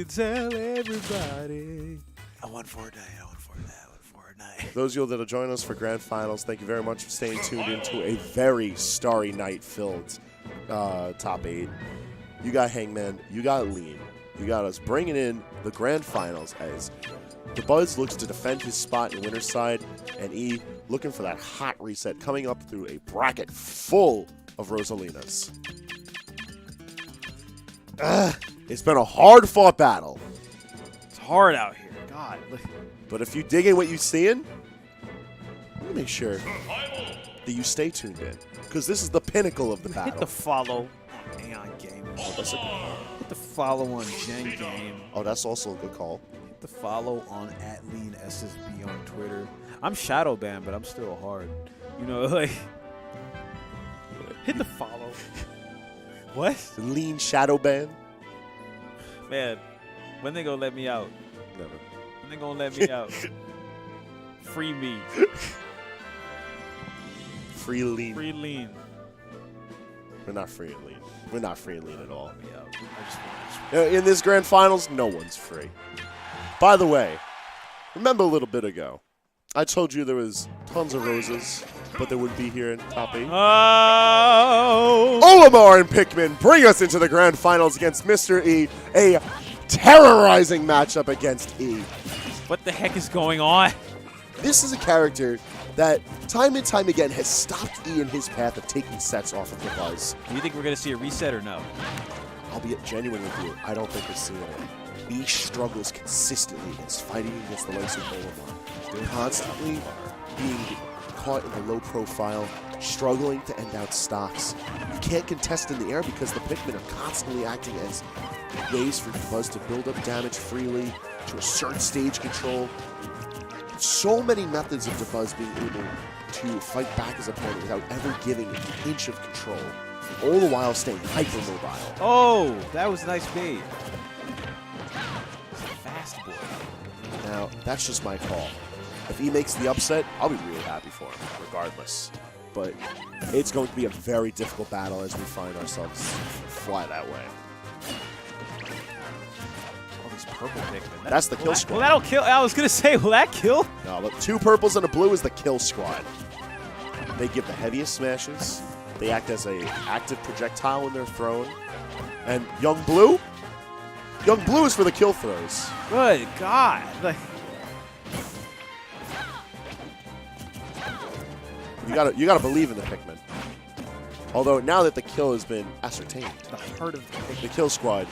can tell everybody. I won Fortnite. I won Fortnite. Those of you that are joining us for Grand Finals, thank you very much for staying tuned into a very starry night-filled top 8. You got Hangman, you got Lean, you got us bringing in the Grand Finals as Dabuz looks to defend his spot in winner's side, and E looking for that hot reset coming up through a bracket full of Rosalinas. It's been a hard-fought battle. It's hard out here. God. But if you dig in what you're seeing, let me make sure that you stay tuned in, because this is the pinnacle of the battle. Hit the follow on AON Gaming. Oh, that's a good call. Hit the follow on Gen Game. Oh, that's also a good call. Hit the follow on @LeanSSB on Twitter. I'm shadow banned, but I'm still hard. You know, like, hit the follow. What? Lean shadow ban? Man, when they gonna let me out? Never. When they gonna let me out? Free me. Free Lean. Free Lean. We're not free and Lean. We're not free and Lean at all. Yeah, I just In this Grand Finals, no one's free. By the way, remember a little bit ago, I told you there was tons of roses, but they wouldn't be here in top 8. Oh! Olimar and Pikmin bring us into the Grand Finals against Mr. E, a terrorizing matchup against E. What the heck is going on? This is a character that time and time again has stopped E in his path of taking sets off of the Buzz. Do you think we're going to see a reset or no? I'll be genuine with you. I don't think we're seeing it. E struggles consistently against fighting against the likes of Olimar. Constantly being caught in the low profile, struggling to end out stocks. You can't contest in the air because the Pikmin are constantly acting as ways for Buzz to build up damage freely, to assert stage control. So many methods of Dabuz being able to fight back his opponent without ever giving an inch of control, all the while staying hyper-mobile. Oh, that was a nice bait. Fast boy. Now, that's just my call. If he makes the upset, I'll be really happy for him, regardless. But it's going to be a very difficult battle as we find ourselves fly that way. Purple Pikmin. That's the kill squad. Well, that'll kill. I was going to say, will that kill? No, look, 2 purples and a blue is the kill squad. They give the heaviest smashes. They act as a active projectile when they're thrown. And young blue is for the kill throws. Good God. Like, you gotta believe in the Pikmin. Although now that the kill has been ascertained, the heart of the Pikmin. the kill squad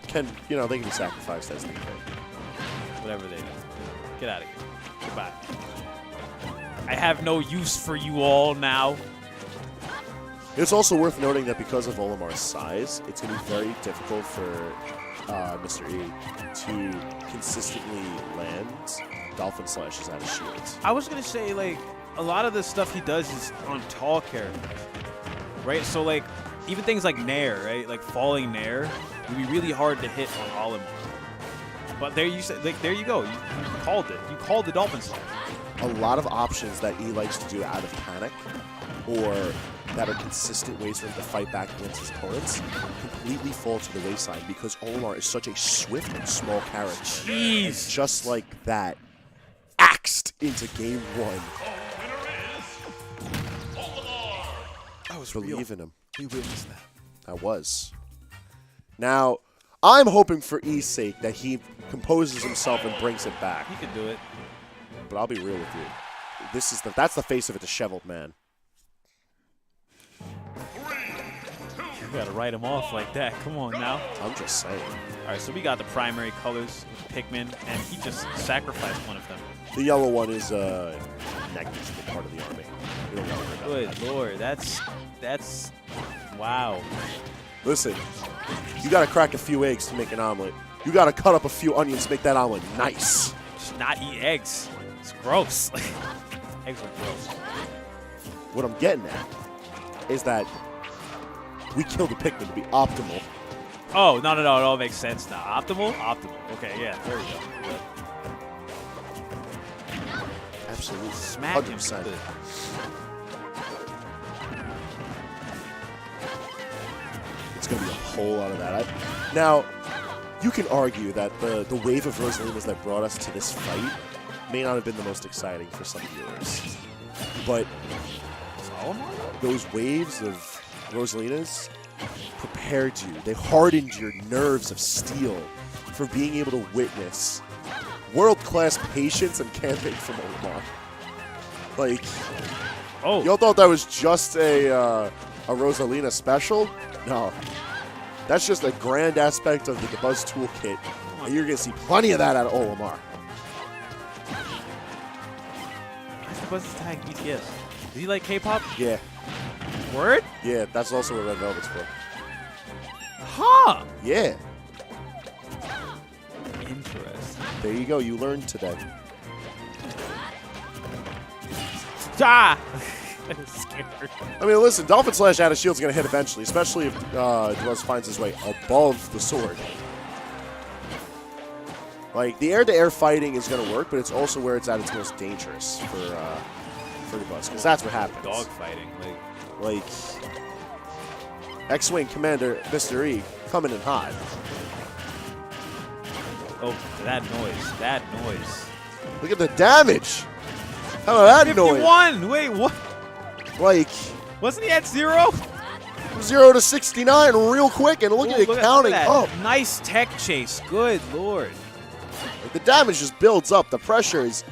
can, they can be sacrificed as they can. Whatever they do. Get out of here. Goodbye. I have no use for you all now. It's also worth noting that because of Olimar's size, it's going to be very difficult for Mr. E to consistently land Dolphin Slashes out of shields. I was going to say, like, a lot of the stuff he does is on tall characters, right? So, like, even things like Nair, right? Like falling Nair would be really hard to hit on Olimar. But there you said, like, there you go. You called it. You called the Dolphin Slash. A lot of options that E likes to do out of panic, or that are consistent ways for him to fight back against his opponents, completely fall to the wayside because Olimar is such a swift and small character. Jeez. Just like that, axed into game 1. I was believing him. We witnessed that. I was. Now, I'm hoping for E's sake that he composes himself and brings it back. He can do it. But I'll be real with you. That's the face of a disheveled man. You gotta write him off like that. Come on now. I'm just saying. All right, so we got the primary colors with Pikmin, and he just sacrificed one of them. The yellow one is a negligible part of the army. We don't gotta worry about Good that. Lord, that's wow. Listen, you gotta crack a few eggs to make an omelet. You gotta cut up a few onions to make that omelet nice. Just not eat eggs. It's gross. Eggs are gross. What I'm getting at is that we killed the Pikmin to be optimal. Oh, no, it all makes sense now. Optimal? Optimal. Okay, yeah, there we go. Good. Absolutely. Smack him. 100%. Good. It's going to be a whole lot of that. Now, You can argue that the wave of Rosalinas that brought us to this fight may not have been the most exciting for some viewers. But those waves of Rosalinas prepared you. They hardened your nerves of steel for being able to witness world-class patience and camping from Olimar. Like, y'all thought that was just a Rosalina special? No. That's just a grand aspect of the Dabuz toolkit, and you're going to see plenty of that out of Olimar. Dabuz's tag BTS. Is he like K-pop? Yeah. Word? Yeah, that's also what Red Velvet's for. Huh. Yeah. Interesting. There you go. You learned today. Ah! I was scared. I mean, listen, Dolphin Slash out of shield's going to hit eventually, especially if Dabuz finds his way above the sword. Like, the air-to-air fighting is going to work, but it's also where it's at its most dangerous for Dabuz, because that's what happens. Dog fighting. Like X-Wing Commander Mr. E coming in hot. Oh, that noise. That noise. Look at the damage. How about that noise? 51! Wait, what? Like, wasn't he at 0? 0 to 69 real quick, and look at it counting up. Nice tech chase. Good lord. Like, the damage just builds up. The pressure is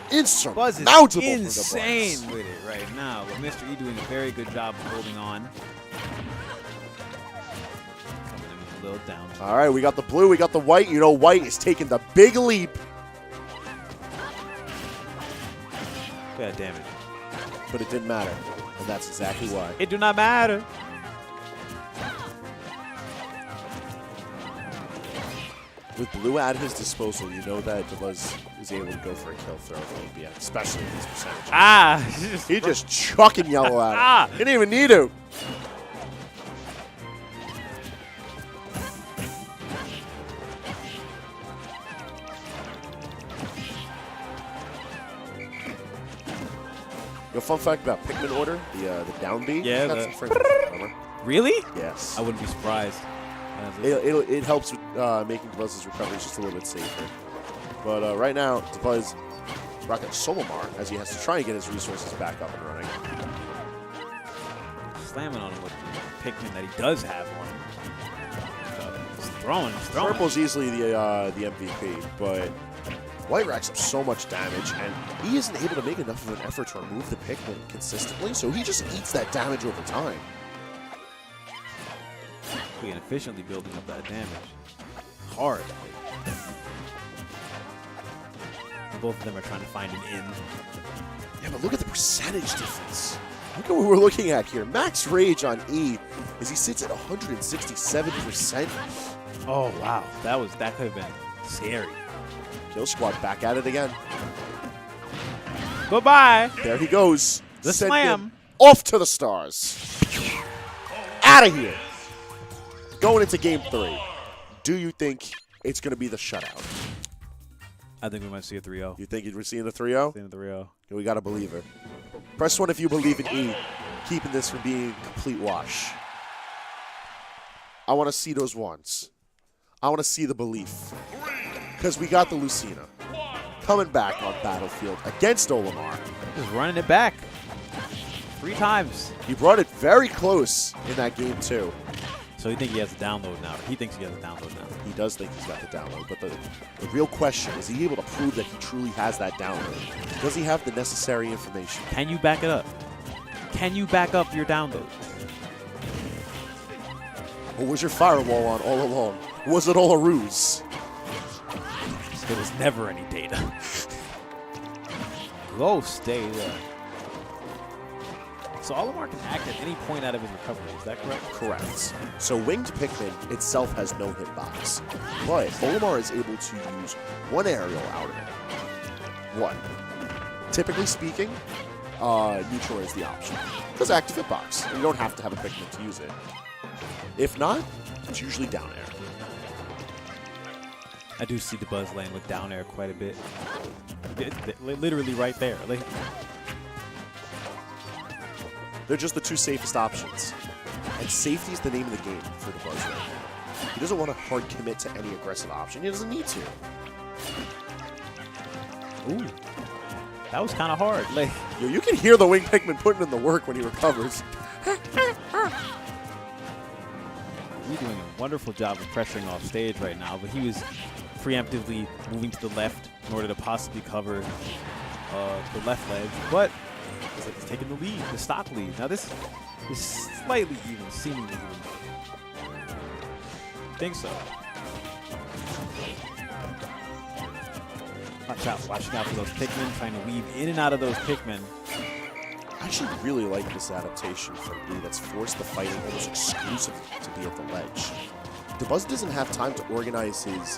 Buzz insurmountable. is insane with it right now. But Mr. E doing a very good job of holding on. Coming in a little down. All right, we got the blue, we got the white. You know, white is taking the big leap. Yeah, damage. But it didn't matter, and that's exactly why. It do not matter. With blue at his disposal, you know that Dabuz is able to go for a kill throw if need be, especially with these percentages. Ah! He just chucking yellow at him. He didn't even need to. Yo, fun fact about Pikmin order, the down B. Yeah. That's some remember? Really? Yes. I wouldn't be surprised. It helps with making Dabuz's recoveries just a little bit safer. But right now, Dabuz rocking Olimar as he has to try and get his resources back up and running. Slamming on him with the Pikmin that he does have on him. He's throwing. Purple's easily the MVP, but White racks up so much damage, and he isn't able to make enough of an effort to remove the Pikmin consistently, so he just eats that damage over time. And efficiently building up that damage. Hard. And both of them are trying to find an in. Yeah, but look at the percentage difference. Look at what we're looking at here. Max Rage on E as he sits at 167%. Oh, wow. That could have been scary. Kill Squad back at it again. Goodbye. There he goes. The Send slam. him off to the stars. Out of here. Going into game 3, do you think it's going to be the shutout? I think we might see a 3-0. You think we're seeing a 3-0? Seeing a 3-0. We got to believe it. Press 1 if you believe in E, keeping this from being a complete wash. I want to see those ones. I want to see the belief. Because we got the Lucina coming back on Battlefield against Olimar. Just running it back 3 times. He brought it very close in that game, too. So you think he has a download now? Or he thinks he has a download now? He does think he's got the download, but the real question, is he able to prove that he truly has that download? Does he have the necessary information? Can you back it up? Can you back up your download? Or was your firewall on all along? Was it all a ruse? There was never any data. Go stay there. So Olimar can act at any point out of his recovery, is that correct? Correct. So Winged Pikmin itself has no hitbox, but Olimar is able to use one aerial out of it. One. Typically speaking, neutral is the option. Because active hitbox. You don't have to have a Pikmin to use it. If not, it's usually down air. I do see Dabuz laying with down air quite a bit. Literally right there. Like, they're just the 2 safest options. And safety is the name of the game for Dabuz right now. He doesn't want to hard commit to any aggressive option. He doesn't need to. Ooh. That was kind of hard. Like, Yo, you can hear the wing Pikmin putting in the work when he recovers. he's doing a wonderful job of pressuring off stage right now, but he was preemptively moving to the left in order to possibly cover the left ledge. But it's like he's taking the lead, the stock lead. Now this is slightly even, seemingly even. I think so. Watching out for those Pikmin, trying to weave in and out of those Pikmin. I actually really like this adaptation from B that's forced the fighting almost exclusively to be at the ledge. Dabuz doesn't have time to organize his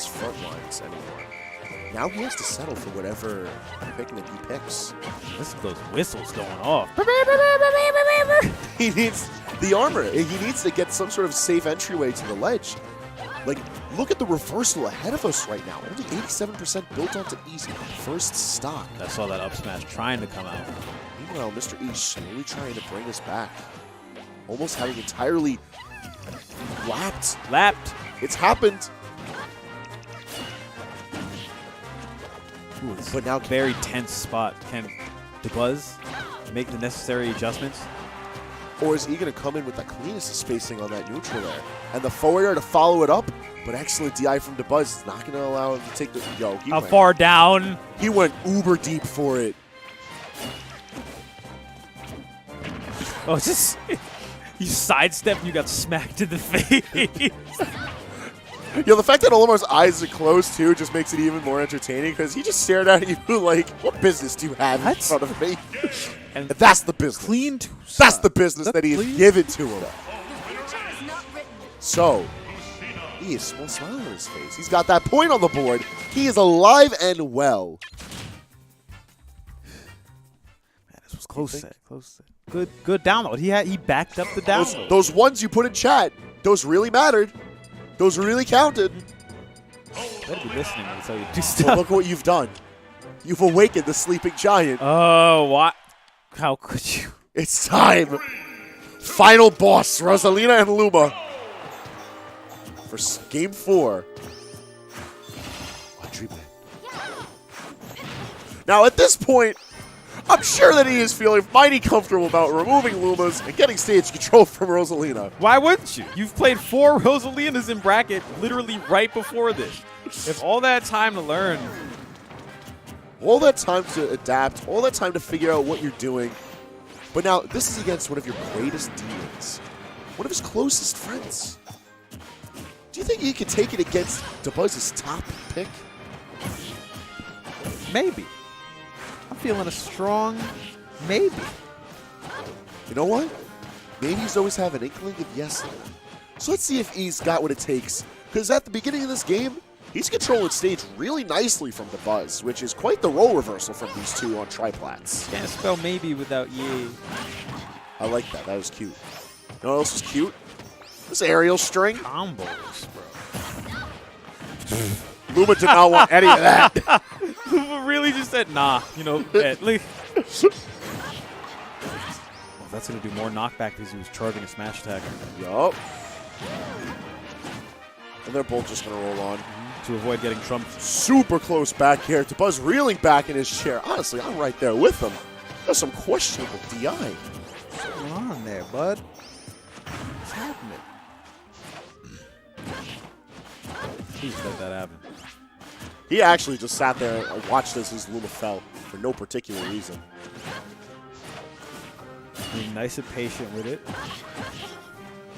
front lines anymore. Now he has to settle for whatever Pikmin he picks. Listen to those whistles going off. He needs the armor. He needs to get some sort of safe entryway to the ledge. Like, look at the reversal ahead of us right now. Only 87% built onto E's first stock. I saw that up smash trying to come out. Meanwhile, Mr. E slowly trying to bring us back. Almost having entirely lapped. It's happened. Ooh, But now very tense spot. Can Dabuz make the necessary adjustments? Or is he going to come in with the cleanest of spacing on that neutral there? And the forward air to follow it up, but excellent DI from Dabuz is not going to allow him to take the... Yo, How far down? He went uber deep for it. Oh, it's just... You sidestepped and you got smacked in the face. Yo, the fact that Olimar's eyes are closed, too, just makes it even more entertaining, because he just stared at you like, what business do you have in front of me? And that's the business. Clean. That's the business that he has given to him. So, he is small smile on his face. He's got that point on the board. He is alive and well. Man, this was close set. Close set. Good download. He backed up the download. Those ones you put in chat, those really mattered. Those really counted. Better be listening when I tell you to do But stuff. look what you've done. You've awakened the sleeping giant. Oh, what? How could you? It's time. Final boss, Rosalina and Luma. For game 4. Now, at this point, I'm sure that he is feeling mighty comfortable about removing Lumas and getting stage control from Rosalina. Why wouldn't you? You've played 4 Rosalinas in bracket literally right before this. If all that time to learn. All that time to adapt, all that time to figure out what you're doing. But now, this is against one of your greatest demons. One of his closest friends. Do you think he could take it against Dabuz's top pick? Maybe. I'm feeling a strong maybe. You know what? Maybe he's always have an inkling of yes. So let's see if he's got what it takes. Because at the beginning of this game, he's controlling stage really nicely from Dabuz, which is quite the role reversal from these two on triplats. Can't spell maybe without ye. I like that. That was cute. You know what else was cute? This aerial string. Combos, bro. Luma did not want any of that. Luma really just said, nah, you know, at least. Well, that's going to do more knockback because he was charging a smash attack. Yup. And they're both just going to roll on. To avoid getting trumped. Super close back here. Dabuz reeling back in his chair. Honestly, I'm right there with him. That's some questionable DI. What's going on there, bud? What's happening? Please let that happen. He actually just sat there and watched as his Luma fell for no particular reason. Being nice and patient with it.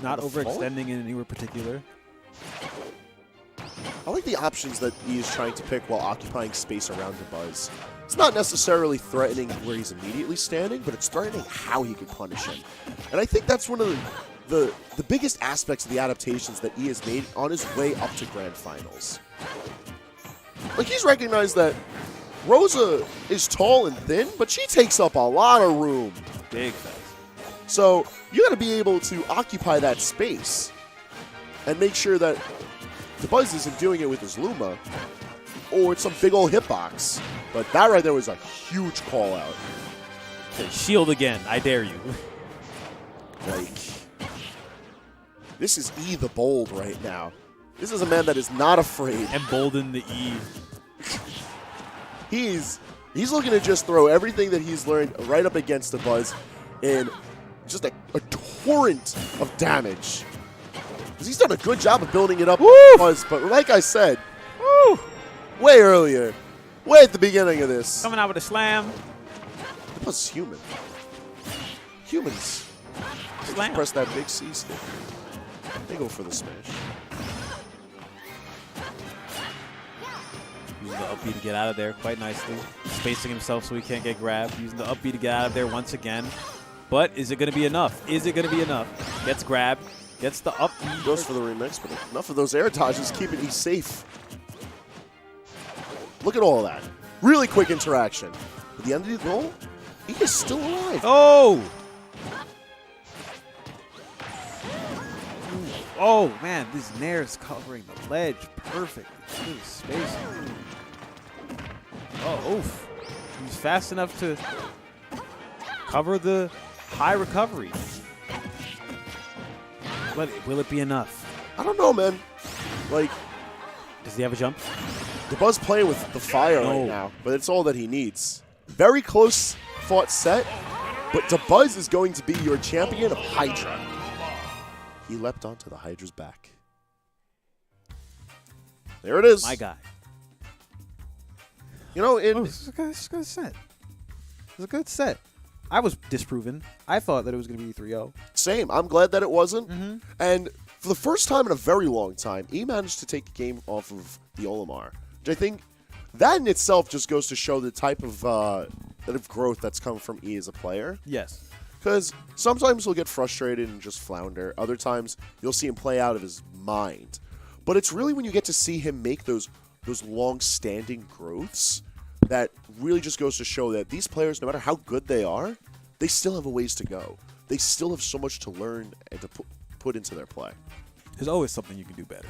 Not overextending in anywhere particular. I like the options that he is trying to pick while occupying space around Dabuz. It's not necessarily threatening where he's immediately standing, but it's threatening how he can punish him. And I think that's one of the biggest aspects of the adaptations that he has made on his way up to Grand Finals. Like, he's recognized that Rosa is tall and thin, but she takes up a lot of room. Big fast. So you got to be able to occupy that space and make sure that Dabuz isn't doing it with his Luma or it's some big old hitbox. But that right there was a huge call out. Okay, shield again. I dare you. Like, This is E the Bold right now. This is a man that is not afraid. Embolden the E. He's looking to just throw everything that he's learned right up against Dabuz in just a torrent of damage. 'Cause he's done a good job of building it up, Dabuz, but like I said, way earlier, way at the beginning of this, Coming out with a slam. Dabuz is human. Humans Slam. press that big C stick. They go for the smash. Using the up B to get out of there quite nicely. Spacing himself so he can't get grabbed. Using the up B to get out of there once again. But is it going to be enough? Is it going to be enough? Gets grabbed. Gets the up B. Goes for the remix, but enough of those air dodges, keeping E safe. Look at all that. Really quick interaction. At the end of the goal, he is still alive. Oh! Oh, man, this Nair is covering the ledge perfectly. Good spacing. Oh, oof. He's fast enough to cover the high recovery. But will it be enough? I don't know, man. Like, Does he have a jump? Dabuz playing with the fire No. right now, but it's all that he needs. Very close fought set, but Dabuz is going to be your champion of HYDRA. He leapt onto the Hydra's back. There it is. My guy. You know, It's a good set. It's a good set. I was disproven. I thought that it was going to be 3-0. same. I'm glad that it wasn't. And for the first time in a very long time, he managed to take a game off of the Olimar. Which I think that in itself just goes to show the type of growth that's come from E as a player. Yes. Because sometimes he'll get frustrated and just flounder. Other times you'll see him play out of his mind. But it's really when you get to see him make those long-standing growths that really just goes to show that these players, no matter how good they are, they still have a ways to go. They still have so much to learn and to put into their play. There's always something you can do better.